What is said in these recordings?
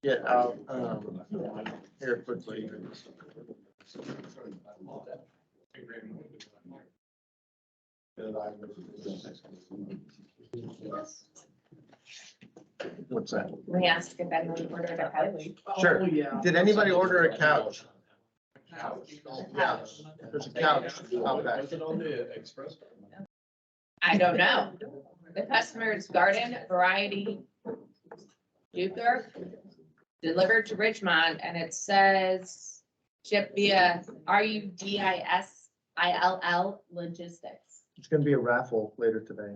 get out, here quickly. What's that? We asked if anyone ordered a couch. Sure. Did anybody order a couch? Yeah, there's a couch out back. I don't know. The customer's garden variety Duker delivered to Richmond, and it says ship via RUDISILL logistics. It's gonna be a raffle later today.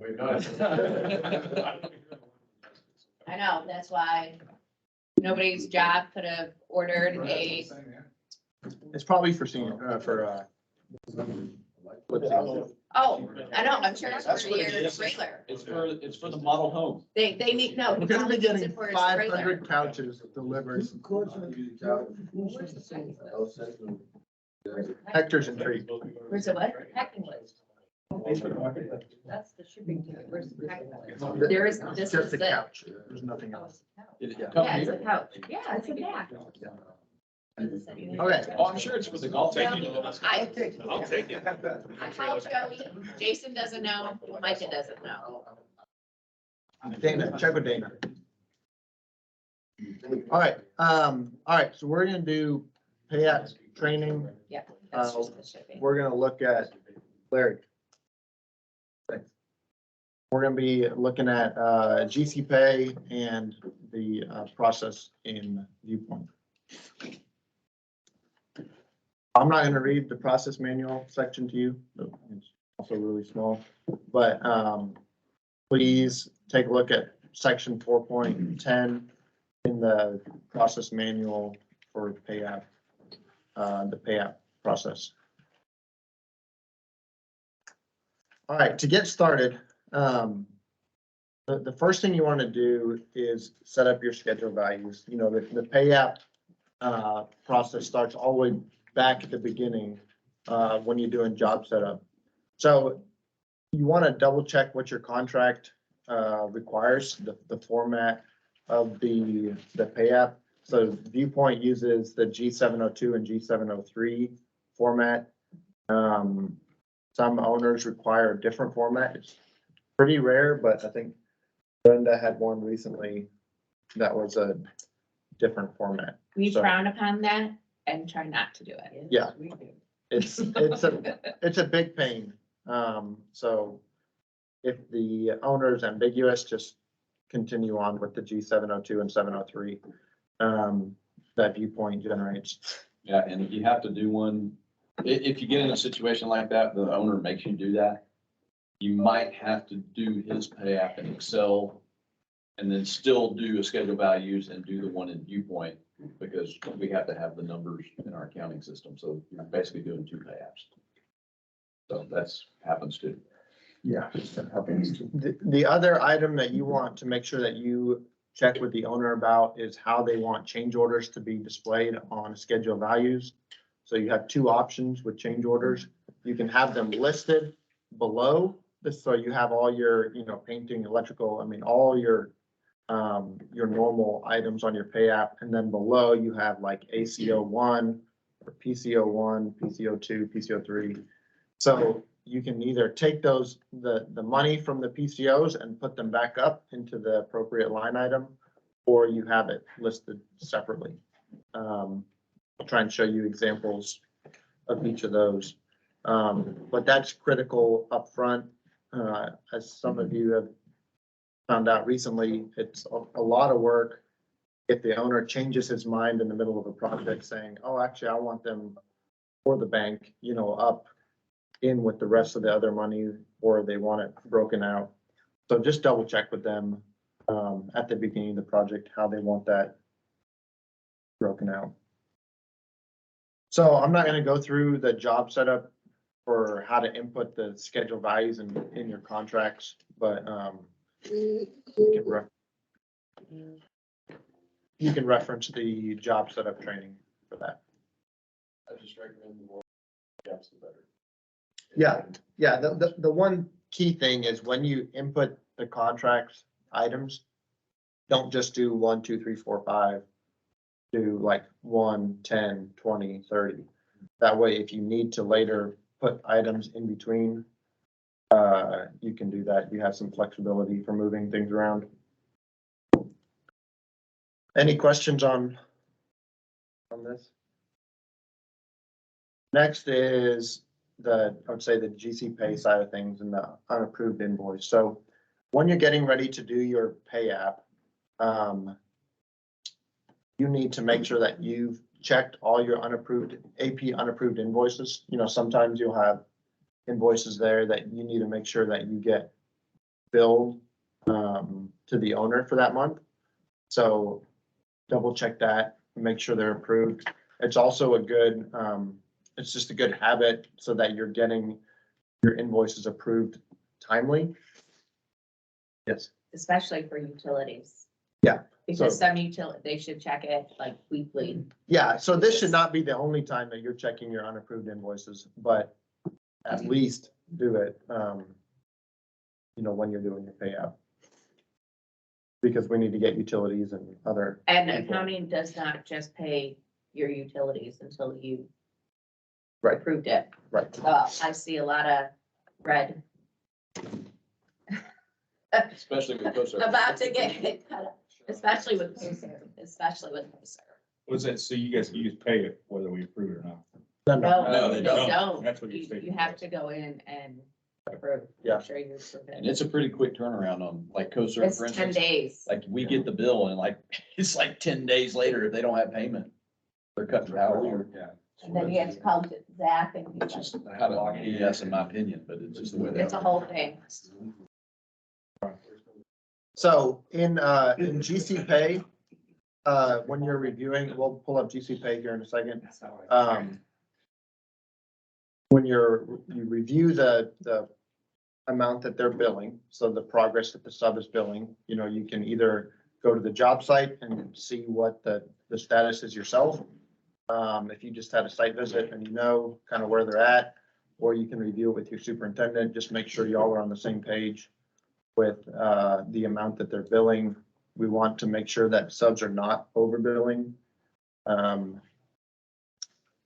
I know, that's why nobody's job could have ordered a, It's probably for senior, oh, I know, I'm sure it's That's for what your it is. trailer. It's for the model home. They need, no. We're gonna be he needs getting it for his 500 couches delivered. Hector's intrigued. Where's the what? Packing list. That's the shipping. Where's the packing list? There is, this Just is a the. couch. There's nothing else. It Yeah. come Yeah, it's a here. couch. Yeah, it's a back. Okay. Oh, I'm sure it's for the golf. I, I'll take it. I called Joey. Jason doesn't know. Micah doesn't know. Dana, check with Dana. All right, so we're gonna do pay app training. Yeah, that's just the shipping. We're gonna look at Larry. Thanks. We're gonna be looking at GC Pay and the process in Viewpoint. I'm not gonna read the process manual section to you. It's also really small, but please take a look at section 4.10 in the process manual for pay app, the pay app process. All right, to get started, the first thing you want to do is set up your schedule values. You know, the pay app process starts all the way back at the beginning when you're doing job setup. So you want to double check what your contract requires, the format of the pay app. So Viewpoint uses the G702 and G703 format. Some owners require a different format. It's pretty rare, but I think Brenda had one recently that was a different format. We So- frown upon that and try not to do it. Yeah. It's a big pain. So if the owner is ambiguous, just continue on with the G702 and 703 that Viewpoint generates. Yeah, and if you have to do one, if you get in a situation like that, the owner makes you do that, you might have to do his pay app in Excel and then still do a schedule values and do the one in Viewpoint because we have to have the numbers in our accounting system. So you're basically doing two pay apps. So that's happens too. Yeah. The other item that you want to make sure that you check with the owner about is how they want change orders to be displayed on schedule values. So you have two options with change orders. You can have them listed below this, so you have all your, painting, electrical, all your normal items on your pay app. And then below you have like ACO1 or PCO1, PCO2, PCO3. So you can either take those, the money from the PCOs and put them back up into the appropriate line item, or you have it listed separately. I'll try and show you examples of each of those. But that's critical up front. As some of you have found out recently, it's a lot of work if the owner changes his mind in the middle of a project saying, oh, actually, I want them for the bank, up in with the rest of the other money, or they want it broken out. So just double check with them at the beginning of the project, how they want that broken out. So I'm not gonna go through the job setup for how to input the schedule values in your contracts, but you can reference the job setup training for that. I just recommend the more gaps the better. Yeah, the one key thing is when you input the contracts items, don't just do 1, 2, 3, 4, 5. do like 1, 10, 20, 30. That way, if you need to later put items in between, you can do that. You have some flexibility for moving things around. Any questions on this? Next is I would say the GC Pay side of things and the unapproved invoice. So when you're getting ready to do your pay app, you need to make sure that you've checked all your AP unapproved invoices. You know, sometimes you'll have invoices there that you need to make sure that you get billed to the owner for that month. So double check that and make sure they're approved. It's also a good, it's just a good habit so that you're getting your invoices approved timely. Yes. Especially for utilities. Yeah. Because So- some they should check it like weekly. Yeah, so this should not be the only time that you're checking your unapproved invoices, but at least do it, you know, when you're doing your payout. Because we need to get utilities and other. And accounting does not just pay your utilities until you Right. approved it. Right. I see a lot of red Especially with CoStar. about to get it cut up, especially with CoStar. Was that, so you guys can use pay it whether we approve it or not? No, No, they they don't. That's what you're You stating. have to go in and approve. Yeah. Make sure you approve And it. it's a pretty quick turnaround on like CoStar, It's for 10 instance. days. Like we get the bill and like, it's like 10 days later, if they don't have payment, they're cutting power. Yeah. And then you have to call Zach and It's just kind of BS in my opinion, but it's just the way. they it's a are. whole thing. So in GC Pay, when you're reviewing, we'll pull up GC Pay here in a second. When you review the amount that they're billing, so the progress that the sub is billing, you know, you can either go to the job site and see what the status is yourself. If you just had a site visit and you know kind of where they're at, or you can review it with your superintendent, just make sure y'all are on the same page with the amount that they're billing. We want to make sure that subs are not overbilling.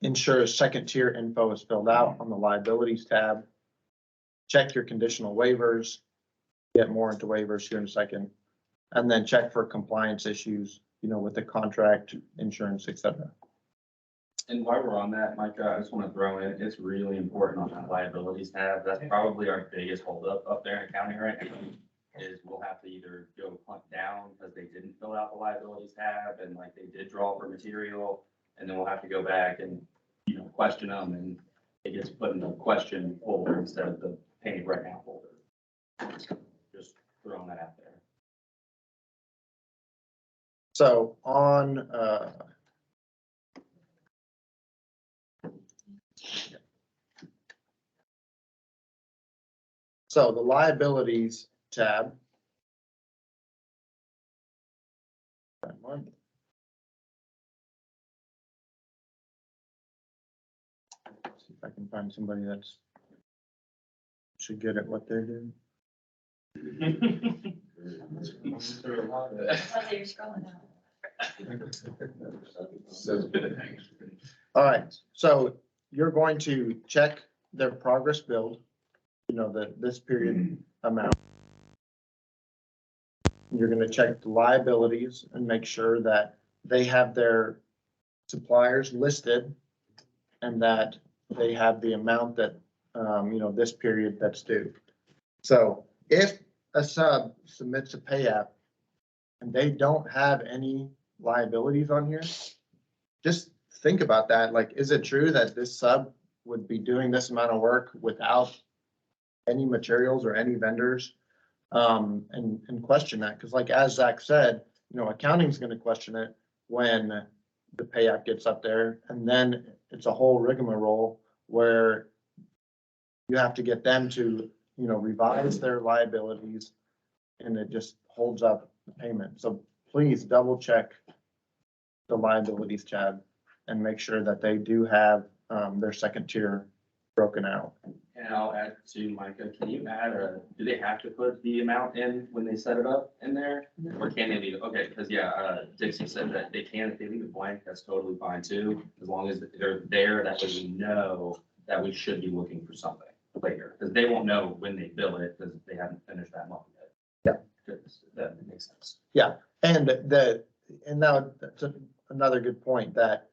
Ensure second tier info is filled out on the liabilities tab. Check your conditional waivers. Get more into waivers here in a second. And then check for compliance issues, you know, with the contract, insurance, et cetera. And while we're on that, Mike, I just want to throw in, it's really important on that liabilities tab. That's probably our biggest holdup up there in accounting right now. Is we'll have to either go hunt down because they didn't fill out the liabilities tab and like they did draw for material. And then we'll have to go back and, you know, question them and it gets put in the question folder instead of the paid right now folder. Just throwing that out there. So on, so the liabilities tab. That one. See if I can find somebody that's should get at what they're doing. All right, so you're going to check their progress build, you know, this period amount. You're gonna check the liabilities and make sure that they have their suppliers listed and that they have the amount that, you know, this period that's due. So if a sub submits a pay app and they don't have any liabilities on here, just think about that. Like, is it true that this sub would be doing this amount of work without any materials or any vendors? And question that, because like, as Zach said, you know, accounting's gonna question it when the pay app gets up there, and then it's a whole rigmarole where you have to get them to, you know, revise their liabilities, and it just holds up the payment. So please double check the liabilities tab and make sure that they do have their second tier broken out. And I'll add to Micah, can you add do they have to put the amount in when they set it up in there? Or can they leave it? Okay, because Dixie said that they can, if they leave it blank, that's totally fine too. As long as they're there, that way we know that we should be looking for something later. Because they won't know when they bill it because they haven't finished that month yet. Yeah. That makes sense. And now that's another good point, that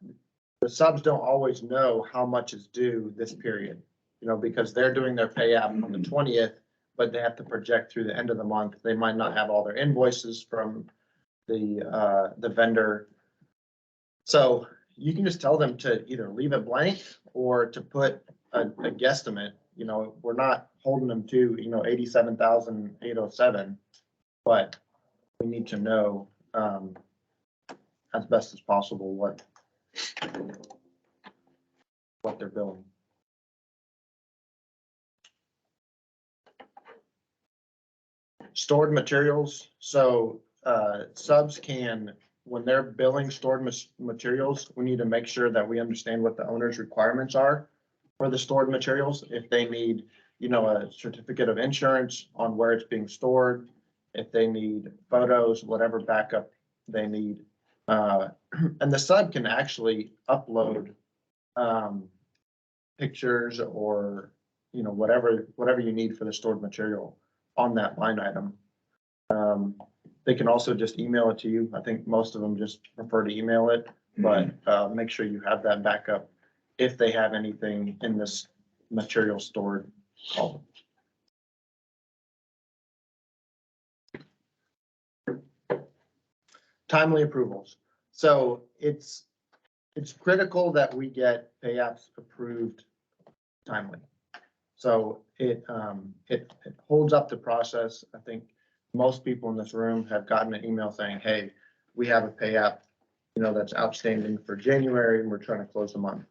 the subs don't always know how much is due this period. Because they're doing their pay app on the 20th, but they have to project through the end of the month. They might not have all their invoices from the vendor. So you can just tell them to either leave it blank or to put a guesstimate. We're not holding them to, 87,807, but we need to know, as best as possible what they're billing. Stored materials, so subs can, when they're billing stored materials, we need to make sure that we understand what the owner's requirements are for the stored materials. If they need, a certificate of insurance on where it's being stored, if they need photos, whatever backup they need. And the sub can actually upload pictures or, whatever you need for the stored material on that line item. They can also just email it to you. I think most of them just prefer to email it, but make sure you have that backup if they have anything in this material stored column. Timely approvals. So it's critical that we get pay apps approved timely. So it holds up the process. I think most people in this room have gotten an email saying, hey, we have a pay app, that's outstanding for January and we're trying to close the month.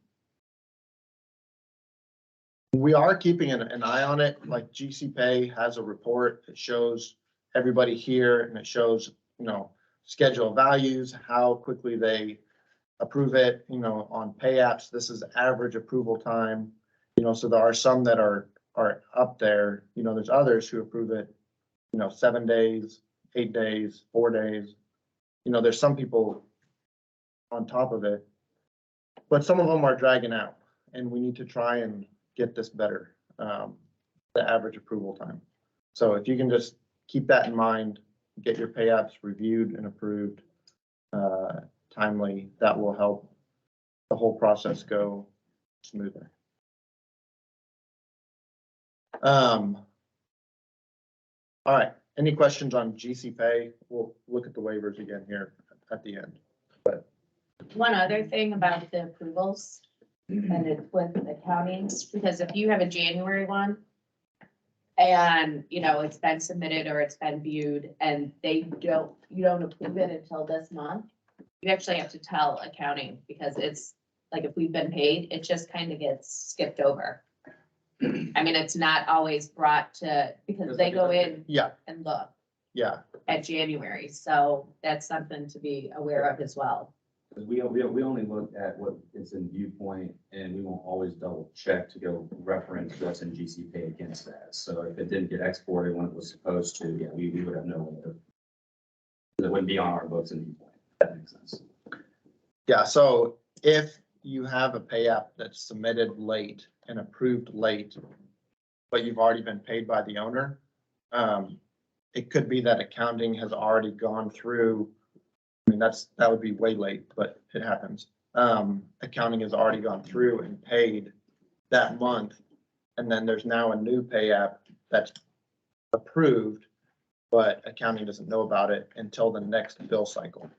We are keeping an eye on it. Like GC Pay has a report that shows everybody here and it shows, schedule of values, how quickly they approve it, on pay apps. This is average approval time. So there are some that are up there, there's others who approve it, 7 days, 8 days, 4 days. There's some people on top of it, but some of them are dragging out and we need to try and get this better, the average approval time. So if you can just keep that in mind, get your pay apps reviewed and approved timely, that will help the whole process go smoother. All right, any questions on GC Pay? We'll look at the waivers again here at the end. But One other thing about the approvals, and it's with accounting, because if you have a January one and, it's been submitted or it's been viewed and you don't approve it until this month, you actually have to tell accounting, because it's like, if we've been paid, it just kind of gets skipped over. I mean, it's not always brought to, because they go in yeah, and look yeah, at January, so that's something to be aware of as well. Because we only look at what is in Viewpoint and we won't always double check to go reference what's in GC Pay against that. So if it didn't get exported when it was supposed to, we would have no way to. It wouldn't be on our books in Viewpoint. That makes sense. yeah. So if you have a pay app that's submitted late and approved late, but you've already been paid by the owner, it could be that accounting has already gone through. I mean, that would be way late, but it happens. Accounting has already gone through and paid that month. And then there's now a new pay app that's approved, but accounting doesn't know about it until the next bill cycle.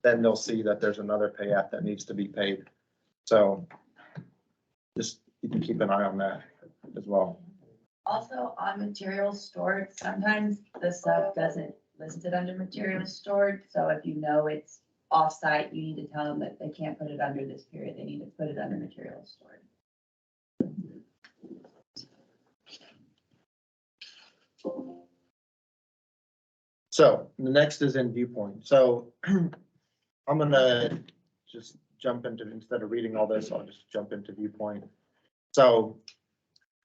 Then they'll see that there's another pay app that needs to be paid. So just, you can keep an eye on that as well. Also, on materials stored, sometimes the sub doesn't list it under materials stored, so if it's off-site, you need to tell them that they can't put it under this period, they need to put it under materials stored. So the next is in Viewpoint. So I'm gonna just jump into, instead of reading all this, I'll just jump into Viewpoint. So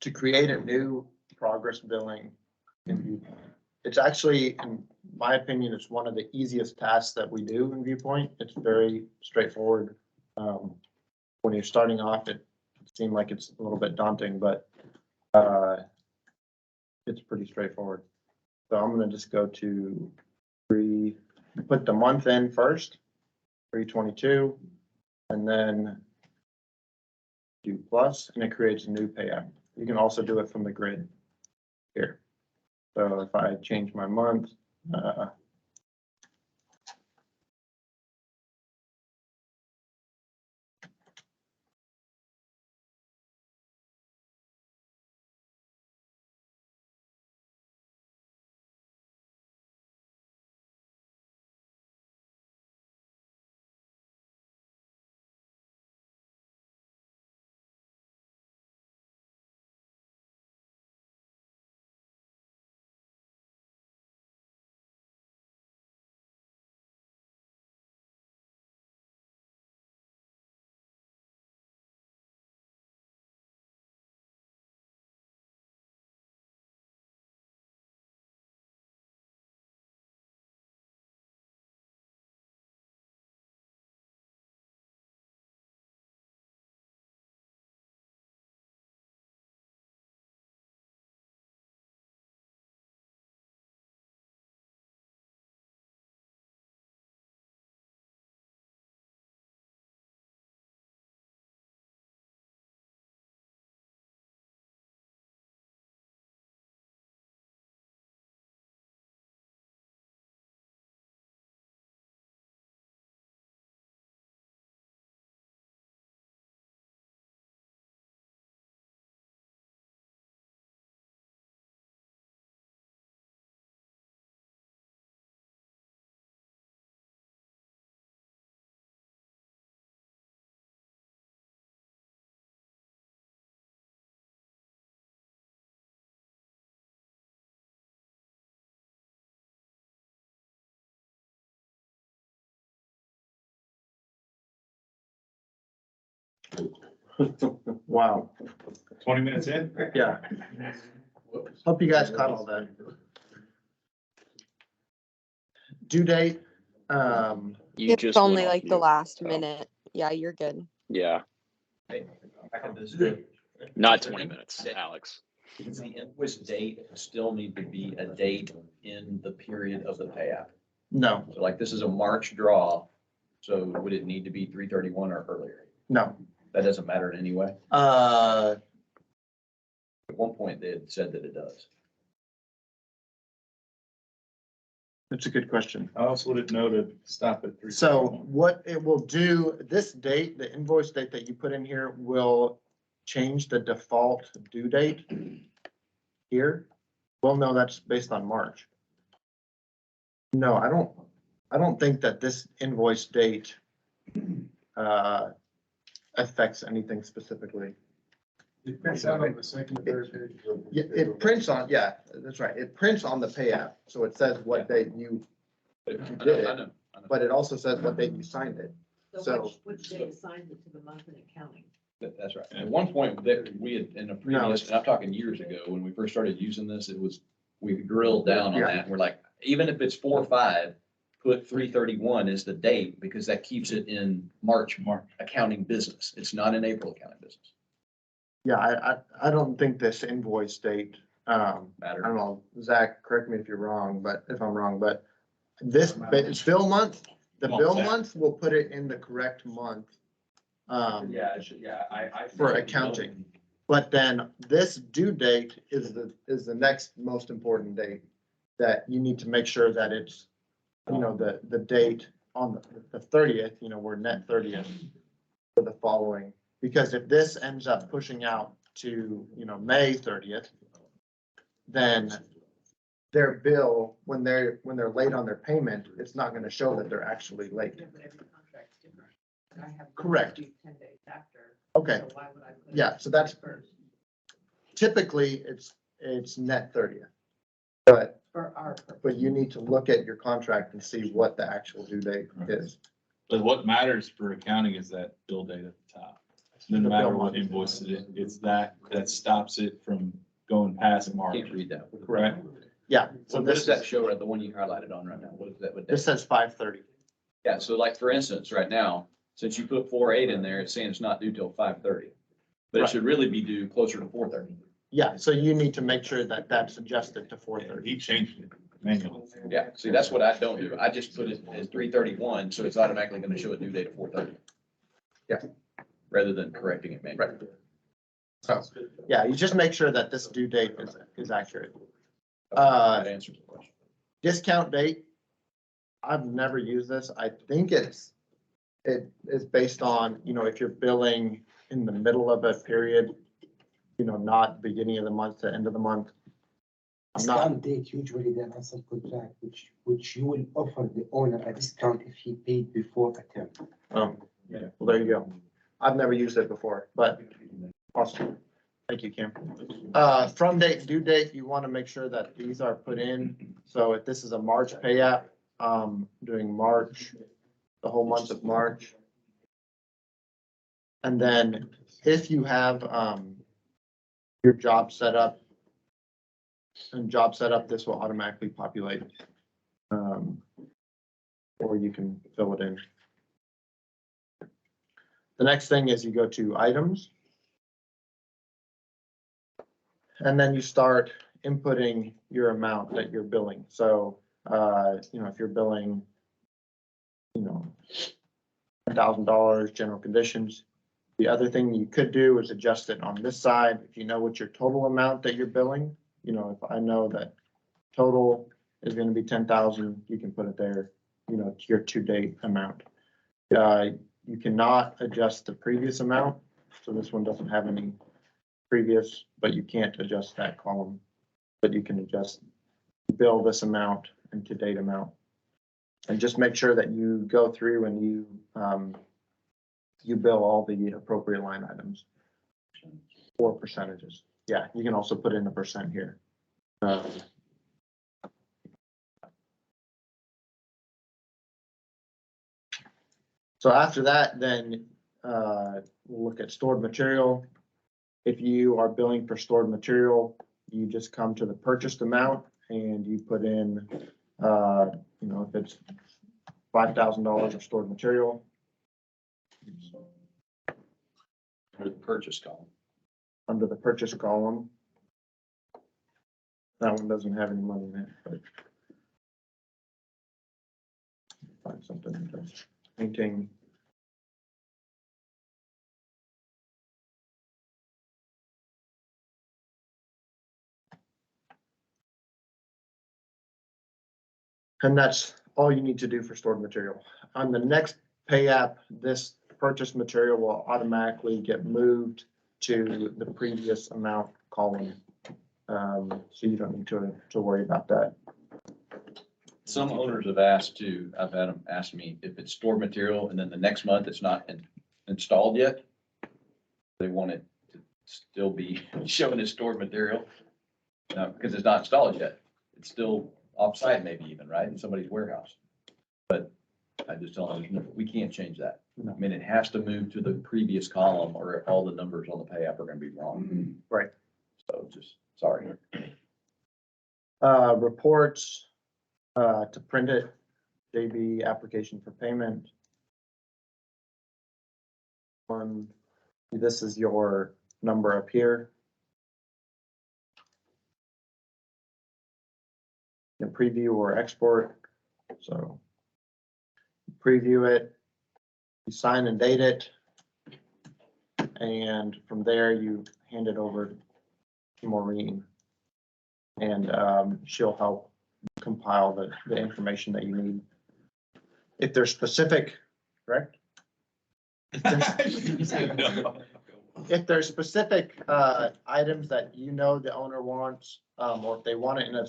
to create a new progress billing in Viewpoint. It's actually, in my opinion, it's one of the easiest tasks that we do in Viewpoint. It's very straightforward. When you're starting off, it seemed like it's a little bit daunting, but it's pretty straightforward. So I'm gonna just go to put the month in first, 3/22, and then do plus, and it creates a new pay app. You can also do it from the grid here. So if I change my month, wow, 20 minutes in? yeah. Hope you guys caught all that. Due date, You It's just only went off like the mute. last Oh. minute. Yeah, you're good. Yeah, not 20 minutes, Alex. Does the invoice date still need to be a date in the period of the pay app? no, So like this is a March draw, so would it need to be 3/31 or earlier? no. That doesn't matter in any way. Uh, At one point, they had said that it does. that's a good question. How else would it know to stop at 3? So what it will do, this date, the invoice date that you put in here will change the default due date here. Well, no, that's based on March. No, I don't think that this invoice date affects anything specifically. It prints out on the second, third page. Yeah, it prints on, yeah, that's right. It prints on the pay app, so it says what date you, I did know, it. I know. but it also says what date you signed it. So- which day assigned it to the month in accounting? That's right. At one point that we had, in a previous, it's- and I'm talking years ago, when we first started using this, it was, we drilled down on Yeah. that. And we're like, even if it's 4/5, put 3/31 as the date because that keeps it in March accounting business. It's not an April accounting business. Yeah, I don't think this invoice date, I Matter. don't know, Zach, correct me if you're wrong, but if I'm wrong, but this bill month, the Come on, bill Zach. month will put it in the correct month. Yeah, it should, yeah, I. For accounting. But then this due date is the next most important date that you need to make sure that it's, you know, the date on the 30th, you know, we're net 30th for the following. Because if this ends up pushing out to, you know, May 30th, then their bill, when they're late on their payment, it's not gonna show that they're actually late. Yeah, but every contract's different. I have one Correct. due 10 days after. Okay, So why would I put it Yeah, so that's- first typically, it's net 30th. But for our purpose? But you need to look at your contract and see what the actual due date is. But what matters for accounting is that bill date at the top. No The matter bill what month. invoice it is, it's that stops it from going past March. Can't read that. Right? Yeah, So so what this does that is, show, the one you highlighted on right now? What is that? What this day? says 5:30. Yeah, so like for instance, right now, since you put 4/8 in there, it's saying it's not due till 5:30. But it Right. should really be due closer to 4:30. Yeah, so you need to make sure that that's adjusted to 4:30. He changed it manually. Yeah, see, that's what I don't do. I just put it as 3/31, so it's automatically gonna show a due date of 4:30. Yeah. Rather than correcting it manually. So, yeah, you just make sure that this due date is accurate. That answers the question. Discount date, I've never used this. I think it is based on, if you're billing in the middle of a period, not beginning of the month to end of the month. I'm not, Discount date, usually there are some contract which you will offer the owner a discount if he paid before a term. well, there you go. I've never used it before, but awesome. Thank you, Kim. From date, due date, you want to make sure that these are put in. So if this is a March pay app, doing March, the whole month of March. And then if you have, your job set up, and job setup, this will automatically populate. Or you can fill it in. The next thing is you go to items. And then you start inputting your amount that you're billing. So, if you're billing, $1,000 general conditions. The other thing you could do is adjust it on this side. If you know what your total amount that you're billing, if I know that total is gonna be 10,000, you can put it there, to your to-date amount. You cannot adjust the previous amount, so this one doesn't have any previous, but you can't adjust that column. But you can adjust bill this amount and to-date amount. And just make sure that you go through and you bill all the appropriate line items or percentages. Yeah, you can also put in a percent here. So after that, then we'll look at stored material. If you are billing for stored material, you just come to the purchased amount and you put in, if it's $5,000 of stored material. Under the purchase column. Under the purchase column. That one doesn't have any money in it, but. Find something that does. Painting. And that's all you need to do for stored material. On the next pay app, this purchase material will automatically get moved to the previous amount column. So you don't need to worry about that. Some owners have asked too, I've had them ask me if it's stored material and then the next month it's not installed yet. They want it to still be showing as stored material. Because it's not installed yet. It's still offsite maybe even, right, in somebody's warehouse. But I just tell them, we can't change that. No. I mean, it has to move to the previous column or all the numbers on the pay app are gonna be wrong. Right. So just, sorry. Reports, to print it, JB application for payment. This is your number up here. You can preview or export. So preview it, you sign and date it. And from there, you hand it over to Maureen. And she'll help compile the information that you need. If there's specific, correct? If there's specific items that the owner wants, or if they want it in a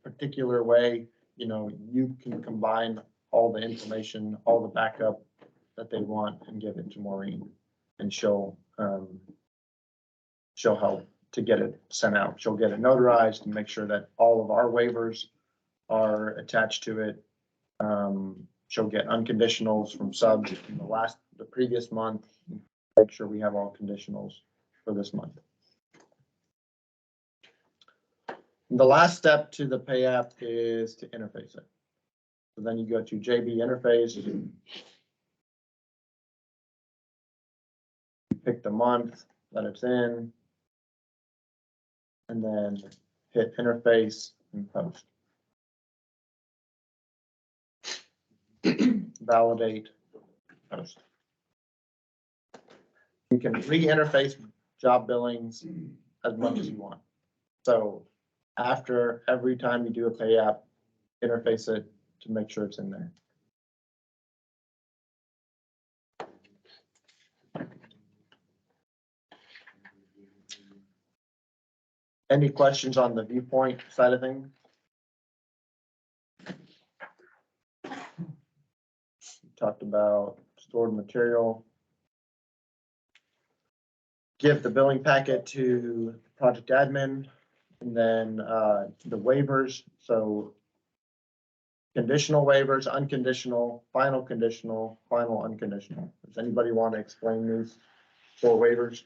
particular way, you can combine all the information, all the backup that they want and give it to Maureen. And she'll help to get it sent out. She'll get it notarized and make sure that all of our waivers are attached to it. She'll get unconditionals from subs from the previous month, make sure we have all conditionals for this month. The last step to the pay app is to interface it. So then you go to JB interface. You pick the month that it's in. And then hit interface and post. Validate, post. You can re-interface job billings as much as you want. So after every time you do a pay app, interface it to make sure it's in there. Any questions on the viewpoint side of things? Talked about stored material. Give the billing packet to project admin, and then the waivers. So conditional waivers, unconditional, final conditional, final unconditional. Does anybody want to explain these four waivers?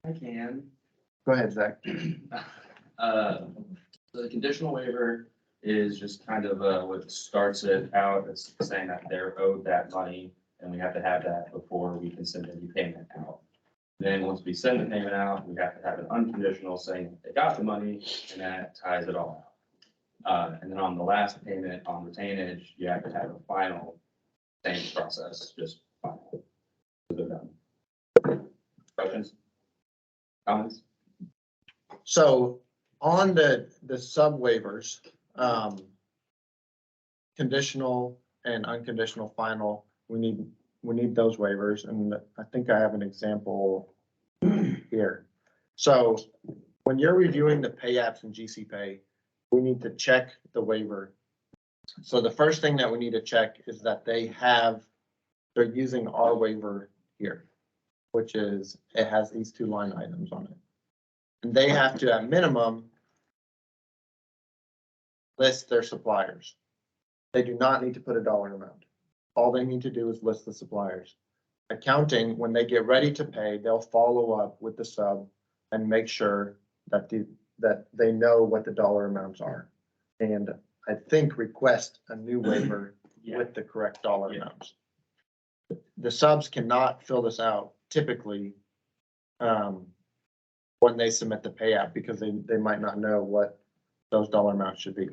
I can. Go ahead, Zach. The conditional waiver is just kind of what starts it out. It's saying that they're owed that money and we have to have that before we can send any payment out. Then once we send the payment out, we have to have an unconditional saying that they got the money, and that ties it all out. And then on the last payment on retainage, you have to have a final same process, just final. They're done. Questions? Comments? So on the sub waivers, conditional and unconditional final, we need those waivers, and I think I have an example here. So when you're reviewing the pay apps in GC Pay, we need to check the waiver. So the first thing that we need to check is that they're using our waiver here, which is, it has these two line items on it. And they have to, at minimum, list their suppliers. They do not need to put a dollar amount. All they need to do is list the suppliers. Accounting, when they get ready to pay, they'll follow up with the sub and make sure that they know what the dollar amounts are. And I think request a new waiver with the correct dollar amounts. The subs cannot fill this out typically when they submit the pay app, because they might not know what those dollar amounts should be.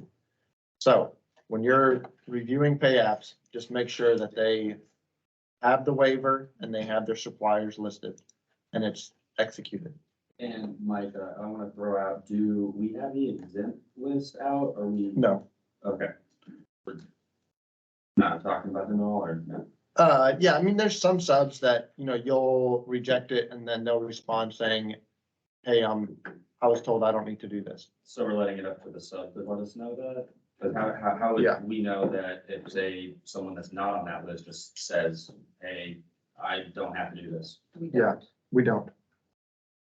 So when you're reviewing pay apps, just make sure that they have the waiver and they have their suppliers listed and it's executed. And Mike, I want to throw out, do we have the exempt list out, or we? No. Okay. We're not talking about them all, or no? Yeah, I mean, there's some subs that, you'll reject it and then they'll respond saying, hey, I was told I don't need to do this. So we're letting it up to the sub to let us know that? But how would Yeah. we know that if someone that's not on that list just says, hey, I don't have to do this? Yeah, we don't.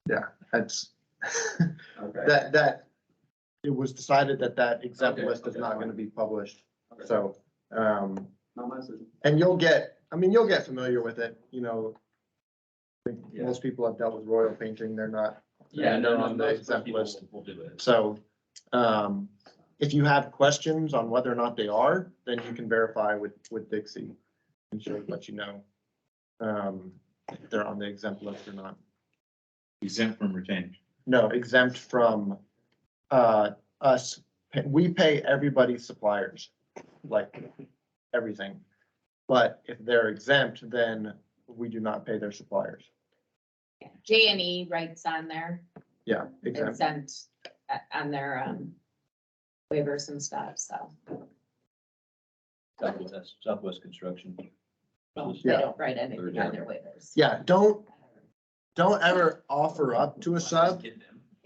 Yeah, that's, Okay. that, it was decided that exempt Okay, list is okay, not fine. gonna be published. Okay. So, Not my decision. and you'll get familiar with it, I think Yeah. most people have dealt with Royal Painting, they're not. Yeah, they're no, on the most exempt people list. will do it. So, if you have questions on whether or not they are, then you can verify with Dixie and she'll let you know, if they're on the exempt list or not. Exempt from retainage. No, exempt from, us. We pay everybody's suppliers, like everything. But if they're exempt, then we do not pay their suppliers. J&E writes on there, Yeah, exempt. exempt on their waivers and stuff, so. Southwest Construction. They Yeah. don't write anything on their waivers. Yeah, don't ever offer up to a sub.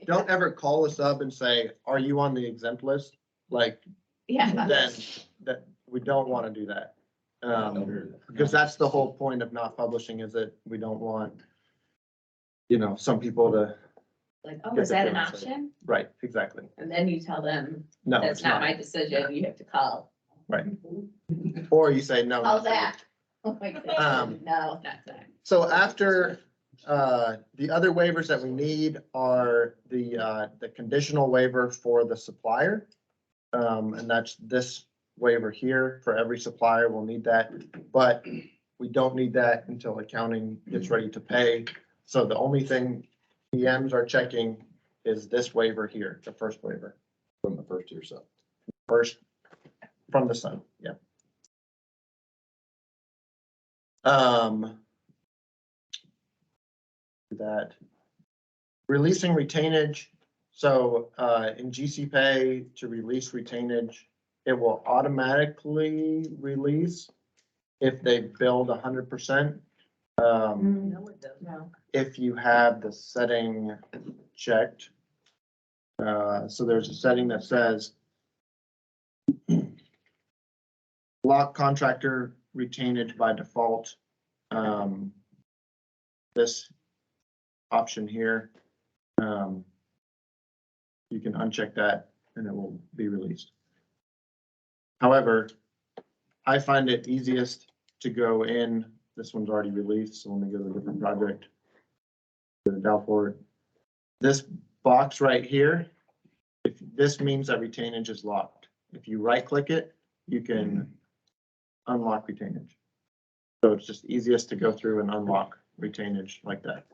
Don't ever call a sub and say, are you on the exempt list? Like, Yeah, then that, we don't want to do that. Because that's the whole point of not publishing, is that we don't want, some people to, like, oh, Get is the that an feelings. option? right, exactly. And then you tell them, No, that's it's not not. my decision, you have to call. Right. Or you say, no. Call not for you. that. Oh my goodness, Um, no, not that. So after, the other waivers that we need are the conditional waiver for the supplier. And that's this waiver here. For every supplier, we'll need that, but we don't need that until accounting gets ready to pay. So the only thing PMs are checking is this waiver here, the first waiver, From the first tier sub. first from the sun, yeah. That releasing retainage. So, in GC Pay to release retainage, it will automatically release if they build 100%. No, it doesn't. No. If you have the setting checked. So there's a setting that says lock contractor retainage by default. This option here, you can uncheck that and it will be released. However, I find it easiest to go in, this one's already released, so let me go to a different project. Go to Dalport. This box right here, if this means that retainage is locked. If you right click it, you can unlock retainage. So it's just easiest to go through and unlock retainage like that.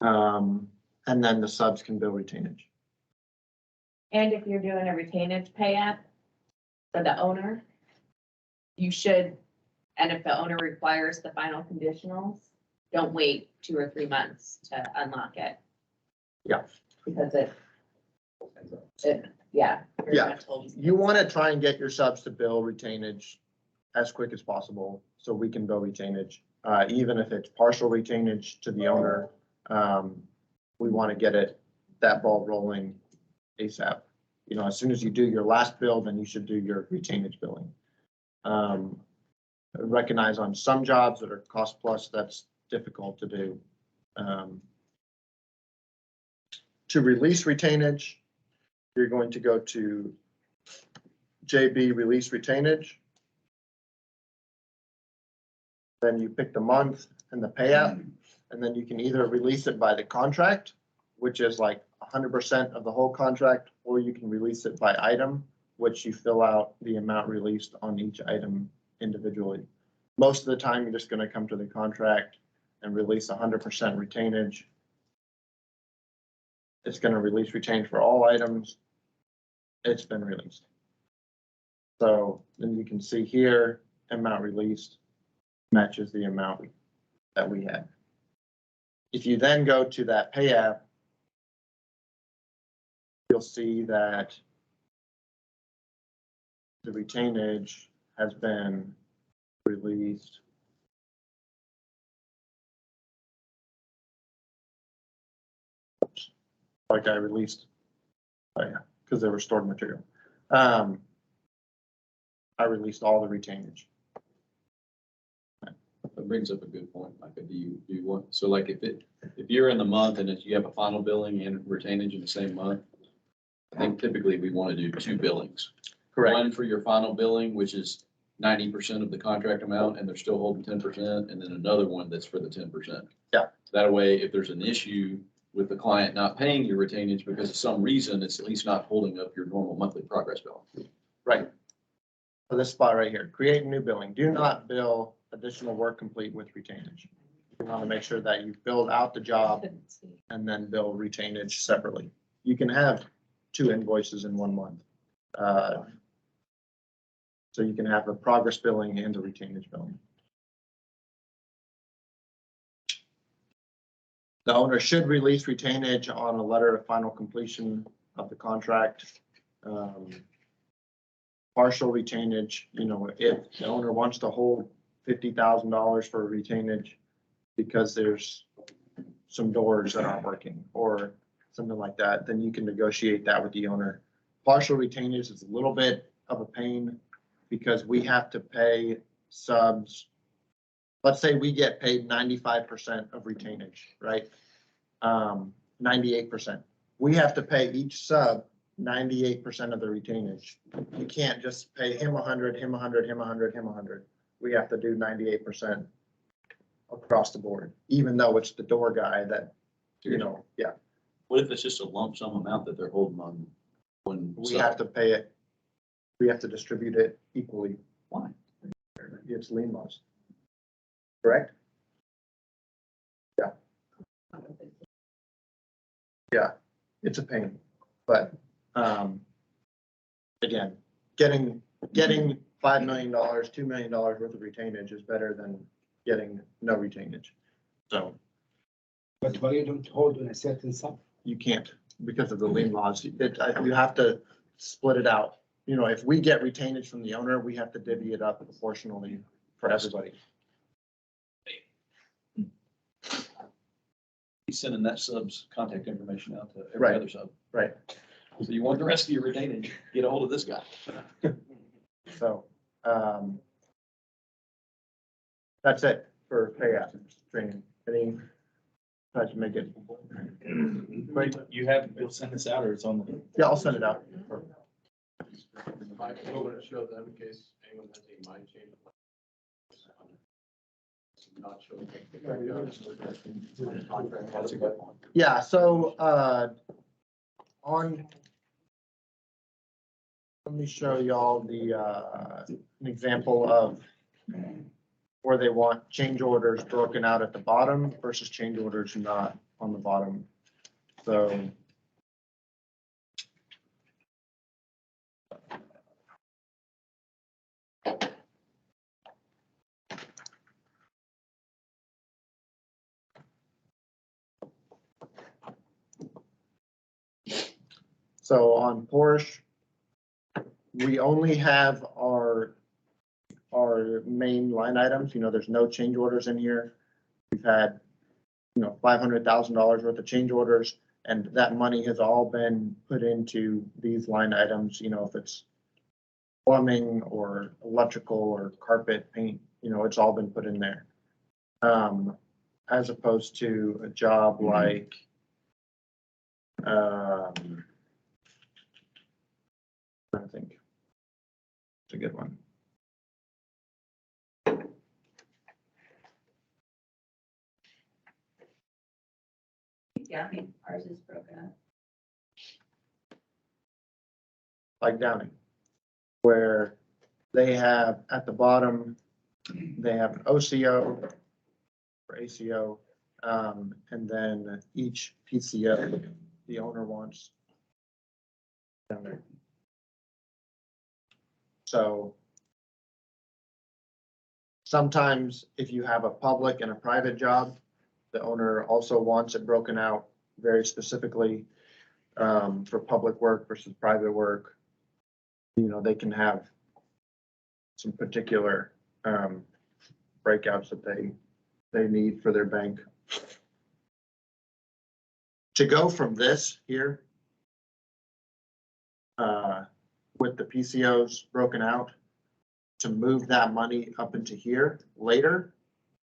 And then the subs can bill retainage. And if you're doing a retainage pay app for the owner, you should, and if the owner requires the final conditionals, don't wait 2 or 3 months to unlock it. Yeah. Because yeah. very Yeah. much holds- You want to try and get your subs to bill retainage as quick as possible so we can bill retainage. Even if it's partial retainage to the owner, we want to get that ball rolling ASAP. You know, as soon as you do your last bill, then you should do your retainage billing. Recognize on some jobs that are cost plus, that's difficult to do. To release retainage, you're going to go to JB release retainage. Then you pick the month and the payout, and then you can either release it by the contract, which is like 100% of the whole contract, or you can release it by item, which you fill out the amount released on each item individually. Most of the time, you're just going to come to the contract and release 100% retainage. It's going to release retainage for all items. It's been released. So then you can see here, amount released matches the amount that we had. If you then go to that pay app, you'll see that the retainage has been released. Oops. Like I released, oh yeah, because they were stored material. I released all the retainage. That brings up a good point, like, do you want, so like if you're in the month and if you have a final billing and retainage in the same month, I think typically we want to do 2 billings. Correct. One for your final billing, which is 90% of the contract amount, and they're still holding 10%, and then another one that's for the 10%. Yeah. That way, if there's an issue with the client not paying your retainage because of some reason, it's at least not holding up your normal monthly progress bill. Right. For this spot right here, create new billing. Do not bill additional work complete with retainage. You want to make sure that you build out the job and then bill retainage separately. You can have 2 invoices in 1 month. So you can have a progress billing and a retainage billing. The owner should release retainage on a letter of final completion of the contract. Partial retainage, you know, if the owner wants to hold $50,000 for retainage because there's some doors that aren't working or something like that, then you can negotiate that with the owner. Partial retainage is a little bit of a pain because we have to pay subs. Let's say we get paid 95% of retainage, right? 98%. We have to pay each sub 98% of the retainage. You can't just pay him 100, him 100, him 100, him 100. We have to do 98% across the board, even though it's the door guy that, yeah, What if it's just a lump sum amount that they're holding on when? we have to pay it. We have to distribute it equally. Why? It's lien laws. Correct? Yeah, it's a pain, but, again, getting $5 million, $2 million worth of retainage is better than getting no retainage. So But why you don't hold on a certain sum? you can't because of the lien laws. You have to split it out. If we get retainage from the owner, we have to divvy it up proportionally for everybody. He's sending that sub's contact information out to every Right. other sub. Right. So you want the rest of your retainage, get a hold of this guy. So, that's it for pay app training. Any, try to make it. Wait, you'll send this out or it's on the? Yeah, I'll send it out. Might be able to show them in case anyone has any mind change. Not showing. That's a good one. Yeah, so, let me show y'all an example of where they want change orders broken out at the bottom versus change orders not on the bottom. So. So on Porsche, we only have our main line items, there's no change orders in here. We've had, $500,000 worth of change orders, and that money has all been put into these line items, if it's plumbing or electrical or carpet, paint, it's all been put in there. As opposed to a job like, I think it's a good one. Yeah, I mean, ours is broken up. Like Downing, where they have at the bottom, they have an OCO or ACO, and then each PCO the owner wants down there. So sometimes if you have a public and a private job, the owner also wants it broken out very specifically for public work versus private work. They can have some particular breakouts that they need for their bank. To go from this here with the PCOs broken out, to move that money up into here later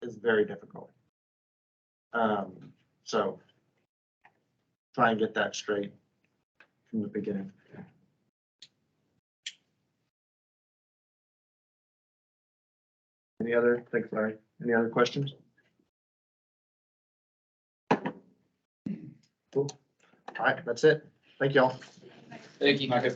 is very difficult. So try and get that straight from the beginning. Thanks, Larry. Any other questions? Cool. All right, that's it. Thank y'all. Thank you, Micah.